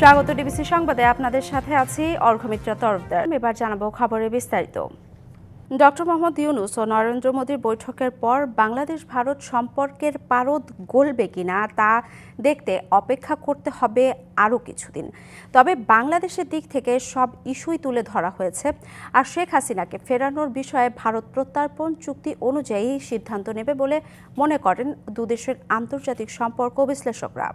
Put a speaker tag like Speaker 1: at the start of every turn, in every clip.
Speaker 1: স্বাগত ডিবিসি সংবাদে আপনাদের সাথে আছি অর্ঘমিত্রা তরফদার। এবার জানাবো খবরের বিস্তারিত। ডক্টর মোহাম্মদ ইউনূস ও নরেন্দ্র মোদীর বৈঠকের পর বাংলাদেশ ভারত সম্পর্কের পারদ গলবে কিনা তা দেখতে অপেক্ষা করতে হবে আরও কিছুদিন। তবে বাংলাদেশের দিক থেকে সব ইস্যুই তুলে ধরা হয়েছে, আর শেখ হাসিনাকে ফেরানোর বিষয়ে ভারত প্রত্যর্পণ চুক্তি অনুযায়ী সিদ্ধান্ত নেবে বলে মনে করেন দুদেশের আন্তর্জাতিক সম্পর্ক বিশ্লেষকরা।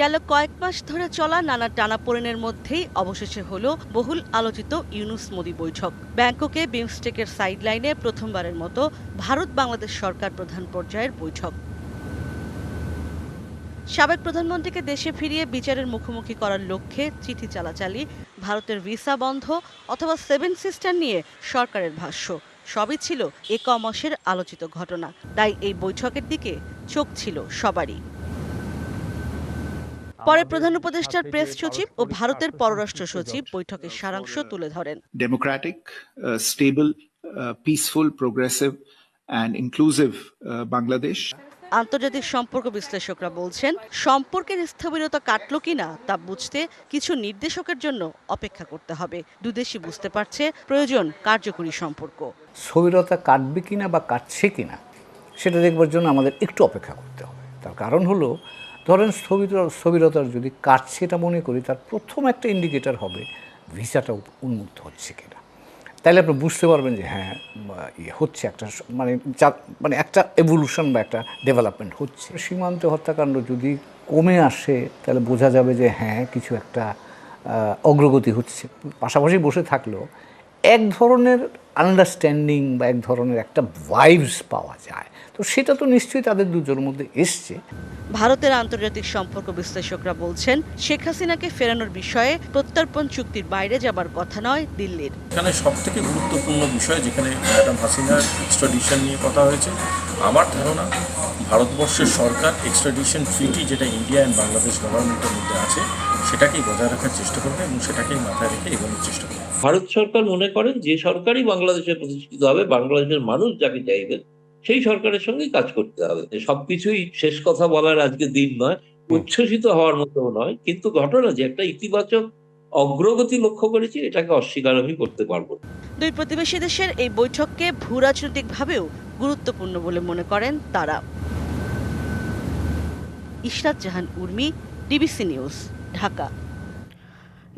Speaker 2: গেল কয়েক মাস ধরে চলা নানা টানাপোড়েনের মধ্যেই অবশেষে হলো বহুল আলোচিত ইউনূস মোদি বৈঠক। ব্যাংককে বিমস্টেকের সাইডলাইনে প্রথমবারের মতো ভারত বাংলাদেশ সরকার প্রধান পর্যায়ের বৈঠক। সাবেক প্রধানমন্ত্রীকে দেশে ফিরিয়ে বিচারের মুখোমুখি করার লক্ষ্যে চিঠি চালাচালি, ভারতের ভিসা বন্ধ অথবা সেভেন সিস্টার নিয়ে সরকারের ভাষ্য সবই ছিল এ কমাসের আলোচিত ঘটনা। তাই এই বৈঠকের দিকে চোখ ছিল সবারই। পরে প্রধান উপদেষ্টার প্রেস সচিব ও ভারতের পররাষ্ট্র সচিব বৈঠকের সারাংশ তুলে ধরেন।
Speaker 3: Democratic, stable, peaceful, progressive and inclusive Bangladesh.
Speaker 2: আন্তর্জাতিক সম্পর্ক বিশ্লেষকরা বলছেন, সম্পর্কের স্থবিরতা কাটলো কিনা তা বুঝতে কিছু নির্দেশকের জন্য অপেক্ষা করতে হবে। দুদেশই বুঝতে পারছে প্রয়োজন কার্যকরী সম্পর্ক।
Speaker 4: স্থবিরতা কাটবে কিনা বা কাটছে কিনা সেটা দেখবার জন্য আমাদের একটু অপেক্ষা করতে হবে। তার কারণ হলো, ধরেন স্থবিরতার যদি কাটছে এটা মনে করি, তার প্রথম একটা ইন্ডিকেটর হবে ভিসাটা উন্মুক্ত হচ্ছে কিনা। তাহলে আপনি বুঝতে পারবেন যে হ্যাঁ হচ্ছে একটা মানে একটা এভলিউশন বা একটা ডেভেলপমেন্ট হচ্ছে। সীমান্ত হত্যাকাণ্ড যদি কমে আসে তাহলে বোঝা যাবে যে হ্যাঁ কিছু একটা অগ্রগতি হচ্ছে। পাশাপাশি বসে থাকলেও এক ধরনের আন্ডারস্ট্যান্ডিং বা এক ধরনের একটা ভাইবস পাওয়া যায়, তো সেটা তো নিশ্চয়ই তাদের দুজনের মধ্যে এসছে।
Speaker 2: ভারতের আন্তর্জাতিক সম্পর্ক বিশ্লেষকরা বলছেন, শেখ হাসিনাকে ফেরানোর বিষয়ে প্রত্যর্পণ চুক্তির বাইরে যাবার কথা নয় দিল্লির।
Speaker 5: এখানে সবথেকে গুরুত্বপূর্ণ বিষয় যেখানে ম্যাডাম হাসিনার এক্সট্রাডিশন নিয়ে কথা হয়েছে, আমার ধারণা ভারতবর্ষের সরকার এক্সট্রাডিশন ট্রিটি যেটা ইন্ডিয়া অ্যান্ড বাংলাদেশ গভর্নমেন্টের মধ্যে আছে সেটাকেই বজায় রাখার চেষ্টা করবে এবং সেটাকেই মাথায় রেখে এগোনোর চেষ্টা করবে।
Speaker 6: ভারত সরকার মনে করেন যে সরকারই বাংলাদেশে প্রতিষ্ঠিত হবে, বাংলাদেশের মানুষ যাকে চাইবেন সেই সরকারের সঙ্গে কাজ করতে হবে। সবকিছুই শেষ কথা বলার আজকে দিন নয়, উচ্ছ্বসিত হওয়ার মতো নয়, কিন্তু ঘটনা যে একটা ইতিবাচক অগ্রগতি লক্ষ্য করেছি এটাকে অস্বীকার আমি করতে পারবো না।
Speaker 2: দুই প্রতিবেশী দেশের এই বৈঠককে ভূরাজনৈতিকভাবেও গুরুত্বপূর্ণ বলে মনে করেন তারা। ইশরাত জাহান উর্মি, ডিবিসি নিউজ, ঢাকা।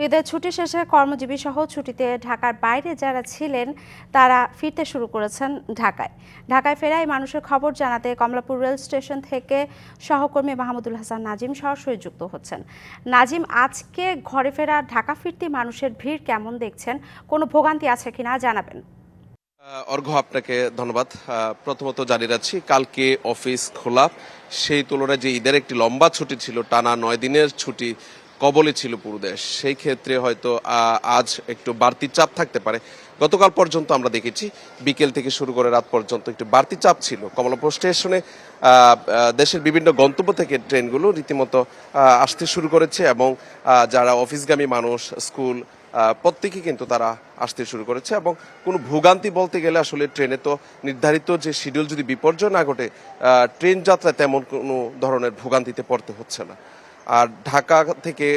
Speaker 1: ঈদের ছুটি শেষে কর্মজীবী সহ ছুটিতে ঢাকার বাইরে যারা ছিলেন তারা ফিরতে শুরু করেছেন ঢাকায় ফেরায় মানুষের খবর জানাতে কমলাপুর রেল স্টেশন থেকে সহকর্মী মাহমুদুল হাসান নাজিম সরাসরি যুক্ত হচ্ছেন। নাজিম, আজকে ঘরে ফেরা ঢাকা ফিরতি মানুষের ভিড় কেমন দেখছেন? কোনো ভোগান্তি আছে কিনা জানাবেন।
Speaker 7: অর্ঘ, আপনাকে ধন্যবাদ। প্রথমত জানিয়ে রাখছি, কালকে অফিস খোলা, সেই তুলনায় যে ঈদের একটি লম্বা ছুটি ছিল, টানা 9 দিনের ছুটি কবলে ছিল পুরো দেশ, সেই ক্ষেত্রে হয়তো আজ একটু বাড়তি চাপ থাকতে পারে। গতকাল পর্যন্ত আমরা দেখেছি বিকেল থেকে শুরু করে রাত পর্যন্ত একটু বাড়তি চাপ ছিল কমলাপুর স্টেশনে। দেশের বিভিন্ন গন্তব্য থেকে ট্রেনগুলো রীতিমতো আসতে শুরু করেছে এবং যারা অফিসগামী মানুষ, স্কুল, প্রত্যেকেই কিন্তু তারা আসতে শুরু করেছে এবং কোনো ভোগান্তি বলতে গেলে আসলে ট্রেনে তো নির্ধারিত যে শিডিউল যদি বিপর্যয় না ঘটে, ট্রেন যাত্রায় তেমন কোনো ধরনের ভোগান্তিতে পড়তে হচ্ছে না। আর ঢাকা থেকে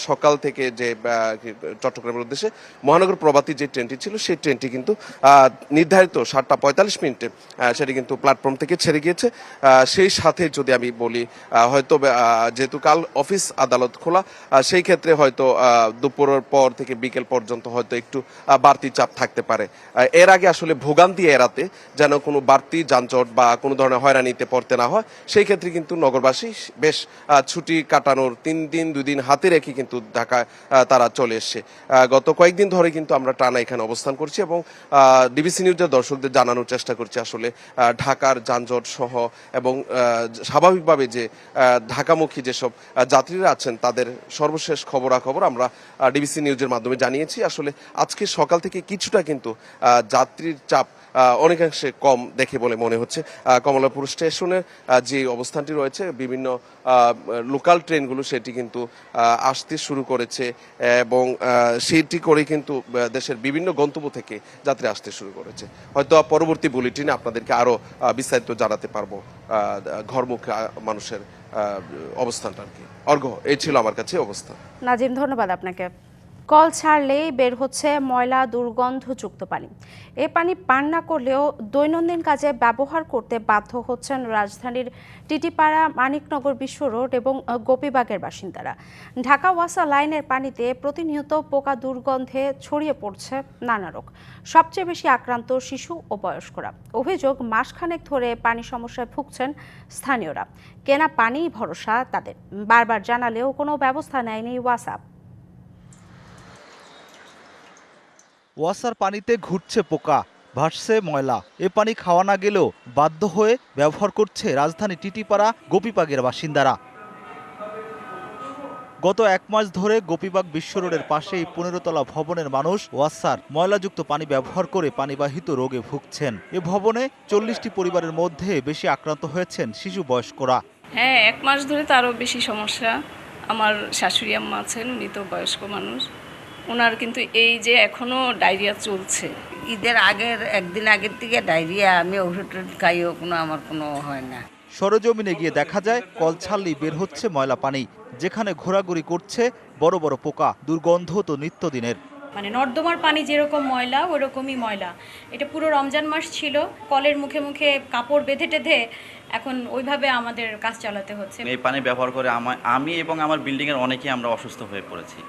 Speaker 7: সকাল থেকে যে চট্টগ্রামের উদ্দেশ্যে মহানগর প্রভাতী যে ট্রেনটি ছিল সেই ট্রেনটি কিন্তু নির্ধারিত 7:45 সেটি কিন্তু প্ল্যাটফর্ম থেকে ছেড়ে গিয়েছে। সেই সাথে যদি আমি বলি, হয়তো যেহেতু কাল অফিস আদালত খোলা, সেই ক্ষেত্রে হয়তো দুপুরের পর থেকে বিকেল পর্যন্ত হয়তো একটু বাড়তি চাপ থাকতে পারে। এর আগে আসলে ভোগান্তি এড়াতে যেন কোনো বাড়তি যানজট বা কোনো ধরনের হয়রানিতে পড়তে না হয়, সেই ক্ষেত্রে কিন্তু নগরবাসী বেশ ছুটি কাটানো 3 দিন 2 দিন হাতে রেখে কিন্তু ঢাকায় তারা চলে এসছে। গত কয়েকদিন ধরে কিন্তু আমরা টানা এখানে অবস্থান করছি এবং ডিবিসি নিউজের দর্শকদের জানানোর চেষ্টা করছি আসলে ঢাকার যানজট সহ এবং স্বাভাবিকভাবে যে ঢাকামুখী যেসব যাত্রীরা আছেন তাদের সর্বশেষ খবরাখবর আমরা ডিবিসি নিউজের মাধ্যমে জানিয়েছি। আসলে আজকে সকাল থেকে কিছুটা কিন্তু যাত্রীর চাপ অনেকাংশে কম দেখে বলে মনে হচ্ছে। কমলাপুর স্টেশনের যে অবস্থানটি রয়েছে, বিভিন্ন লোকাল ট্রেনগুলো সেটি কিন্তু আসতে শুরু করেছে এবং সেটি করে কিন্তু দেশের বিভিন্ন গন্তব্য থেকে যাত্রী আসতে শুরু করেছে। হয়তো পরবর্তী বুলেটিনে আপনাদেরকে আরো বিস্তারিত জানাতে পারবো ঘরমুখী মানুষের অবস্থানটা আর কি। অর্ঘ্য, এই ছিল আমার কাছে অবস্থা।
Speaker 1: নাজিম, ধন্যবাদ আপনাকে। কল ছাড়লেই বের হচ্ছে ময়লা দুর্গন্ধযুক্ত পানি। এ পানি পান না করলেও দৈনন্দিন কাজে ব্যবহার করতে বাধ্য হচ্ছেন রাজধানীর টিটিপাড়া, মানিকনগর বিশ্ব রোড এবং গোপীবাগের বাসিন্দারা। ঢাকা ওয়াসা লাইনের পানিতে প্রতিনিয়ত পোকা দুর্গন্ধে ছড়িয়ে পড়ছে নানা রোগ। সবচেয়ে বেশি আক্রান্ত শিশু ও বয়স্করা। অভিযোগ, মাসখানেক ধরে পানি সমস্যায় ভুগছেন স্থানীয়রা। কেনা পানিই ভরসা তাদের। বারবার জানালেও কোনো ব্যবস্থা নেয়নি ওয়াসা।
Speaker 8: ওয়াসার পানিতে ঘুরছে পোকা, ভাসছে ময়লা। এ পানি খাওয়া না গেলেও বাধ্য হয়ে ব্যবহার করছে রাজধানী টিটিপাড়া, গোপীবাগের বাসিন্দারা। গত 1 মাস ধরে গোপীবাগ বিশ্ব রোডের পাশেই 15 তলা ভবনের মানুষ ওয়াসার ময়লাযুক্ত পানি ব্যবহার করে পানিবাহিত রোগে ভুগছেন। এ ভবনে 40টি পরিবারের মধ্যে বেশি আক্রান্ত হয়েছেন শিশু, বয়স্করা।
Speaker 9: হ্যাঁ, 1 মাস ধরে তো আরও বেশি সমস্যা। আমার শাশুড়ি আম্মা আছেন, উনি তো বয়স্ক মানুষ, ওনার কিন্তু এই যে এখনো ডায়রিয়া চলছে।
Speaker 10: ঈদের একদিন আগের থেকে ডায়রিয়া, আমি ওষুধ খাইও আমার কোনো হয় না।
Speaker 8: সরেজমিনে গিয়ে দেখা যায় কল ছাড়লেই বের হচ্ছে ময়লা পানি, যেখানে ঘোরাঘুরি করছে বড় বড় পোকা। দুর্গন্ধ তো নিত্যদিনের।
Speaker 9: মানে নর্দমার পানি যেরকম ময়লা, ওরকমই ময়লা। এটা পুরো রমজান মাস ছিল, কলের মুখে মুখে কাপড় বেঁধে টেঁধে এখন ওইভাবে আমাদের কাজ চালাতে হচ্ছে।
Speaker 11: এই পানি ব্যবহার করে আমি এবং আমার বিল্ডিংয়ের অনেকেই আমরা অসুস্থ হয়ে পড়েছি।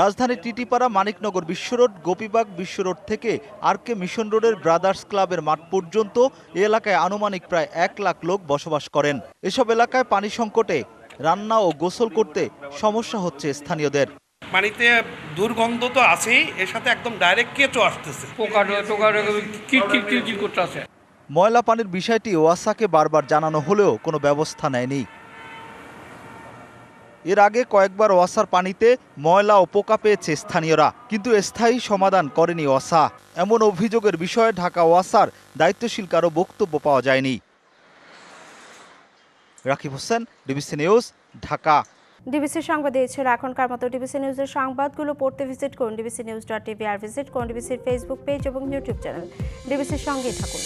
Speaker 8: রাজধানীর টিটিপাড়া, মানিকনগর বিশ্ব রোড, গোপীবাগ বিশ্ব রোড থেকে আরকে মিশন রোডের ব্রাদার্স ক্লাবের মাঠ পর্যন্ত এ এলাকায় আনুমানিক প্রায় 1 লাখ লোক বসবাস করেন। এসব এলাকায় পানি সংকটে রান্না ও গোসল করতে সমস্যা হচ্ছে স্থানীয়দের।
Speaker 12: পানিতে দুর্গন্ধ তো আছেই, এর সাথে একদম ডাইরেক্ট কেঁচো আসতেছে,
Speaker 8: ময়লা পানির বিষয়টি ওয়াসাকে বারবার জানানো হলেও কোনো ব্যবস্থা নেয়নি। এর আগে কয়েকবার ওয়াসার পানিতে ময়লা ও পোকা পেয়েছে স্থানীয়রা, কিন্তু স্থায়ী সমাধান করেনি ওয়াসা। এমন অভিযোগের বিষয়ে ঢাকা ওয়াসার দায়িত্বশীল কারো বক্তব্য পাওয়া যায়নি। Rakib Hossain, DBC news, Dhaka.
Speaker 1: DBC সংবাদ এই ছিল এখনকার মতো। ডিবিসি নিউজের সংবাদগুলো পড়তে ভিজিট করুন dbcnews.tv আর ভিজিট করুন ডিবিসির ফেসবুক পেজ এবং ইউটিউব চ্যানেল। ডিবিসির সঙ্গেই থাকুন।